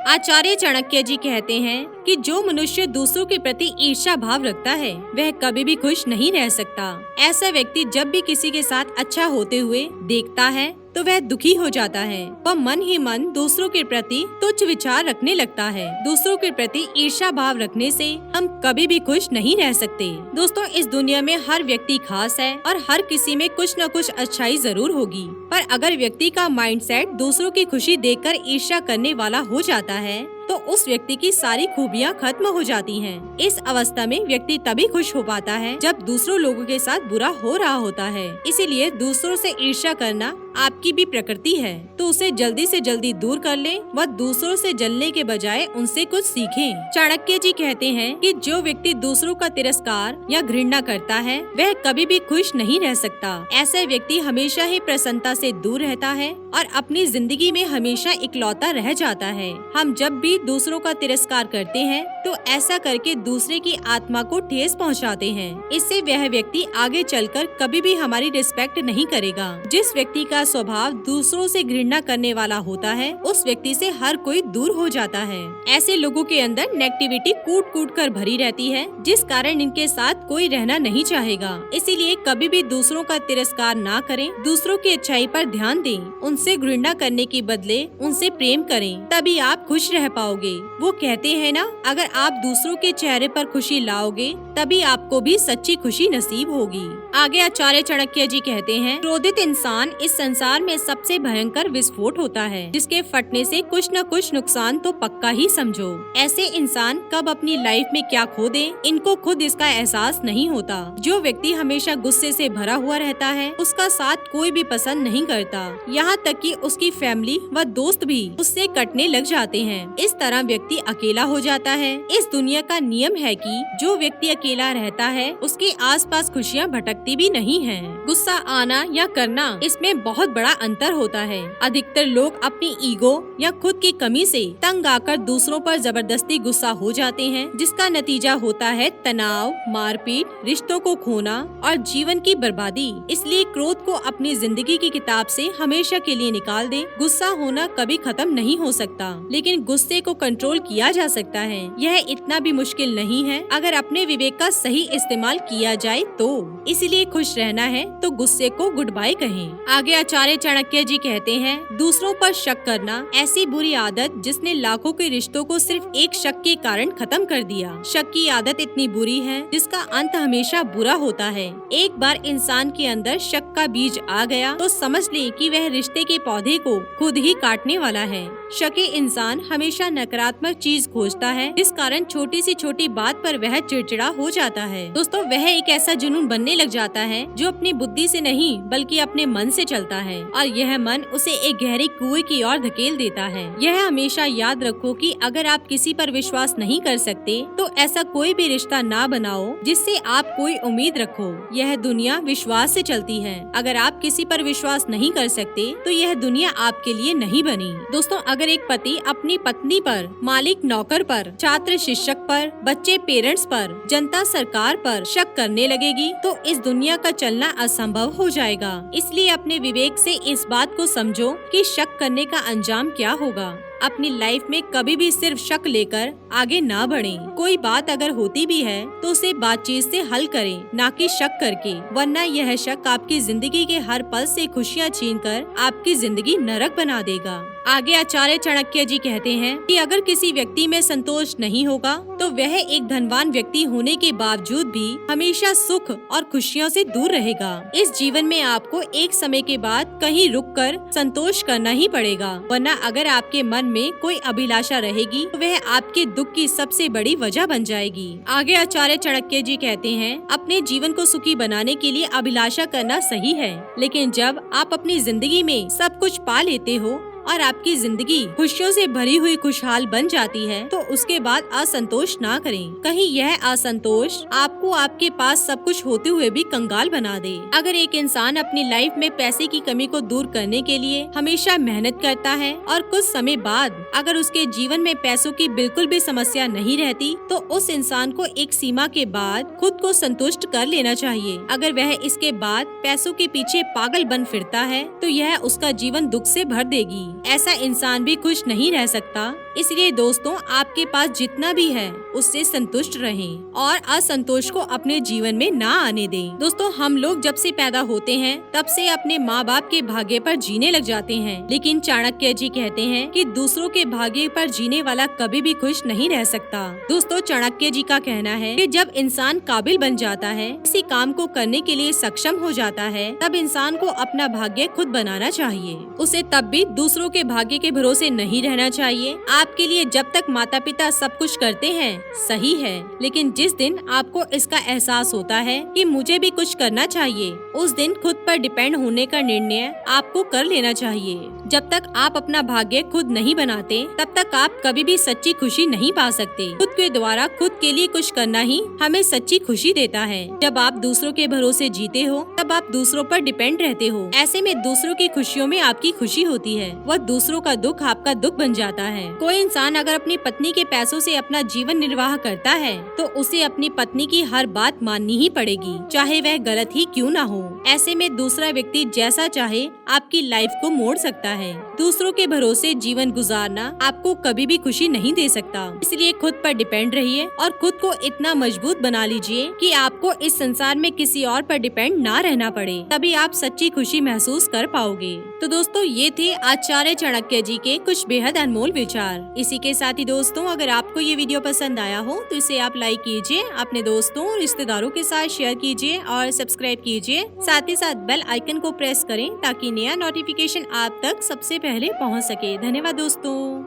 आचार्य चाणक्य जी कहते हैं कि जो मनुष्य दूसरों के प्रति ईर्ष्या भाव रखता है वह कभी भी खुश नहीं रह सकता। ऐसा व्यक्ति जब भी किसी के साथ अच्छा होते हुए देखता है तो वह दुखी हो जाता है। वह मन ही मन दूसरों के प्रति तुच्छ विचार रखने लगता है। दूसरों के प्रति ईर्ष्या भाव रखने से हम कभी भी खुश नहीं रह सकते। दोस्तों, इस दुनिया में हर व्यक्ति खास है और हर किसी में कुछ न कुछ अच्छाई जरूर होगी, पर अगर व्यक्ति का माइंडसेट दूसरों की खुशी देखकर ईर्ष्या करने वाला हो जाता है तो उस व्यक्ति की सारी खूबियाँ खत्म हो जाती हैं। इस अवस्था में व्यक्ति तभी खुश हो पाता है जब दूसरों लोगों के साथ बुरा हो रहा होता है। इसीलिए दूसरों से ईर्ष्या करना आपकी भी प्रकृति है तो उसे जल्दी से जल्दी दूर कर ले व दूसरों से जलने के बजाय उनसे कुछ सीखें। चाणक्य जी कहते हैं कि जो व्यक्ति दूसरों का तिरस्कार या घृणा करता है वह कभी भी खुश नहीं रह सकता। ऐसा व्यक्ति हमेशा ही प्रसन्नता से दूर रहता है और अपनी जिंदगी में हमेशा इकलौता रह जाता है। हम जब भी दूसरों का तिरस्कार करते हैं तो ऐसा करके दूसरे की आत्मा को ठेस पहुंचाते हैं। इससे वह व्यक्ति आगे चलकर कभी भी हमारी रिस्पेक्ट नहीं करेगा। जिस व्यक्ति का स्वभाव दूसरों से घृणा करने वाला होता है उस व्यक्ति से हर कोई दूर हो जाता है। ऐसे लोगों के अंदर नेगेटिविटी कूट कूट कर भरी रहती है जिस कारण इनके साथ कोई रहना नहीं चाहेगा। इसीलिए कभी भी दूसरों का तिरस्कार ना करें, दूसरों की अच्छाई पर ध्यान दें, उनसे घृणा करने के बदले उनसे प्रेम करें, तभी आप खुश रह पाओगे। वो कहते हैं ना, अगर आप दूसरों के चेहरे पर खुशी लाओगे तभी आपको भी सच्ची खुशी नसीब होगी। आगे आचार्य चाणक्य जी कहते हैं, क्रोधित इंसान इस संसार में सबसे भयंकर विस्फोट होता है जिसके फटने से कुछ न कुछ नुकसान तो पक्का ही समझो। ऐसे इंसान कब अपनी लाइफ में क्या खो दे इनको खुद इसका एहसास नहीं होता। जो व्यक्ति हमेशा गुस्से से भरा हुआ रहता है उसका साथ कोई भी पसंद नहीं करता, यहाँ तक कि उसकी फैमिली व दोस्त भी उससे कटने लग जाते हैं। इस तरह व्यक्ति अकेला हो जाता है। इस दुनिया का नियम है कि जो व्यक्ति अकेला रहता है उसके आसपास खुशियाँ भटकती भी नहीं है। गुस्सा आना या करना इसमें बहुत बड़ा अंतर होता है। अधिकतर लोग अपनी ईगो या खुद की कमी से तंग आकर दूसरों पर जबरदस्ती गुस्सा हो जाते हैं जिसका नतीजा होता है तनाव, मारपीट, रिश्तों को खोना और जीवन की बर्बादी। इसलिए क्रोध को अपनी जिंदगी की किताब से हमेशा के लिए निकाल दें। गुस्सा होना कभी खत्म नहीं हो सकता लेकिन गुस्से को कंट्रोल किया जा सकता है। यह इतना भी मुश्किल नहीं है अगर अपने विवेक का सही इस्तेमाल किया जाए तो। इसीलिए खुश रहना है तो गुस्से को गुड बाय कहें। आगे आचार्य चाणक्य जी कहते हैं, दूसरों पर शक करना ऐसी बुरी आदत जिसने लाखों के रिश्तों को सिर्फ एक शक के कारण खत्म कर दिया। शक की आदत इतनी बुरी है जिसका अंत हमेशा बुरा होता है। एक बार इंसान के अंदर शक का बीज आ गया तो समझ ले कि वह रिश्ते के पौधे को खुद ही काटने वाला है। शकी इंसान हमेशा नकारात्मक चीज खोजता है जिस कारण छोटी सी छोटी बात पर वह चिड़चिड़ा हो जाता है। दोस्तों, वह एक ऐसा जुनून बनने लग जाता है जो अपनी बुद्धि से नहीं बल्कि अपने मन से चलता है और यह मन उसे एक गहरे कुएं की ओर धकेल देता है। यह हमेशा याद रखो कि अगर आप किसी पर विश्वास नहीं कर सकते तो ऐसा कोई भी रिश्ता ना बनाओ जिससे आप कोई उम्मीद रखो। यह दुनिया विश्वास से चलती है। अगर आप किसी पर विश्वास नहीं कर सकते तो यह दुनिया आपके लिए नहीं बनी। दोस्तों, अगर एक पति अपनी पत्नी पर, मालिक नौकर पर, छात्र शिक्षक पर, बच्चे पेरेंट्स पर, जनता सरकार पर शक करने लगेगी तो इस दुनिया का चलना असंभव हो जाएगा। इसलिए अपने विवेक से इस बात को समझो कि शक करने का अंजाम क्या होगा। अपनी लाइफ में कभी भी सिर्फ शक लेकर आगे ना बढ़ें। कोई बात अगर होती भी है तो उसे बातचीत से हल करें, ना कि शक करके, वरना यह शक आपकी जिंदगी के हर पल से खुशियाँ छीनकर आपकी जिंदगी नरक बना देगा। आगे आचार्य चाणक्य जी कहते हैं कि अगर किसी व्यक्ति में संतोष नहीं होगा तो वह एक धनवान व्यक्ति होने के बावजूद भी हमेशा सुख और खुशियों से दूर रहेगा। इस जीवन में आपको एक समय के बाद कहीं रुककर संतोष करना ही पड़ेगा, वरना अगर आपके मन में कोई अभिलाषा रहेगी तो वह आपके दुख की सबसे बड़ी वजह बन जाएगी। आगे आचार्य चाणक्य जी कहते हैं, अपने जीवन को सुखी बनाने के लिए अभिलाषा करना सही है, लेकिन जब आप अपनी जिंदगी में सब कुछ पा लेते हो और आपकी जिंदगी खुशियों से भरी हुई खुशहाल बन जाती है तो उसके बाद असंतोष ना करें। कहीं यह असंतोष आपको आपके पास सब कुछ होते हुए भी कंगाल बना दे। अगर एक इंसान अपनी लाइफ में पैसे की कमी को दूर करने के लिए हमेशा मेहनत करता है और कुछ समय बाद अगर उसके जीवन में पैसों की बिल्कुल भी समस्या नहीं रहती तो उस इंसान को एक सीमा के बाद खुद को संतुष्ट कर लेना चाहिए। अगर वह इसके बाद पैसों के पीछे पागल बन फिरता है तो यह उसका जीवन दुख से भर देगी। ऐसा इंसान भी खुश नहीं रह सकता। इसलिए दोस्तों आपके पास जितना भी है उससे संतुष्ट रहें और असंतोष को अपने जीवन में ना आने दें। दोस्तों हम लोग जब से पैदा होते हैं तब से अपने माँ बाप के भाग्य पर जीने लग जाते हैं, लेकिन चाणक्य जी कहते हैं कि दूसरों के भाग्य पर जीने वाला कभी भी खुश नहीं रह सकता। दोस्तों चाणक्य जी का कहना है कि जब इंसान काबिल बन जाता है, किसी काम को करने के लिए सक्षम हो जाता है, तब इंसान को अपना भाग्य खुद बनाना चाहिए। उसे तब भी दूसरों के भाग्य के भरोसे नहीं रहना चाहिए। आपके लिए जब तक माता पिता सब कुछ करते हैं सही है, लेकिन जिस दिन आपको इसका एहसास होता है कि मुझे भी कुछ करना चाहिए, उस दिन खुद पर डिपेंड होने का निर्णय आपको कर लेना चाहिए। जब तक आप अपना भाग्य खुद नहीं बनाते तब तक आप कभी भी सच्ची खुशी नहीं पा सकते। खुद के द्वारा खुद के लिए कुछ करना ही हमें सच्ची खुशी देता है। जब आप दूसरों के भरोसे जीते हो तब आप दूसरों पर डिपेंड रहते हो। ऐसे में दूसरों की खुशियों में आपकी खुशी होती है, वह दूसरों का दुख आपका दुख बन जाता है। कोई इंसान अगर अपनी पत्नी के पैसों से अपना जीवन निर्वाह करता है तो उसे अपनी पत्नी की हर बात माननी ही पड़ेगी, चाहे वह गलत ही क्यों ना हो। ऐसे में दूसरा व्यक्ति जैसा चाहे आपकी लाइफ को मोड़ सकता है। दूसरों के भरोसे जीवन गुजारना आपको कभी भी खुशी नहीं दे सकता। इसलिए खुद पर डिपेंड रहिए और खुद को इतना मजबूत बना लीजिए कि आपको इस संसार में किसी और पर डिपेंड ना रहना पड़े। तभी आप सच्ची खुशी महसूस कर पाओगे। तो दोस्तों ये थे आचार्य चाणक्य जी के कुछ बेहद अनमोल विचार। इसी के साथ ही दोस्तों अगर आपको ये वीडियो पसंद आया हो तो इसे आप लाइक कीजिए, अपने दोस्तों और रिश्तेदारों के साथ शेयर कीजिए और सब्सक्राइब कीजिए। साथ ही साथ बेल आइकन को प्रेस करें ताकि नया नोटिफिकेशन आप तक सबसे पहले पहुंच सके। धन्यवाद दोस्तों।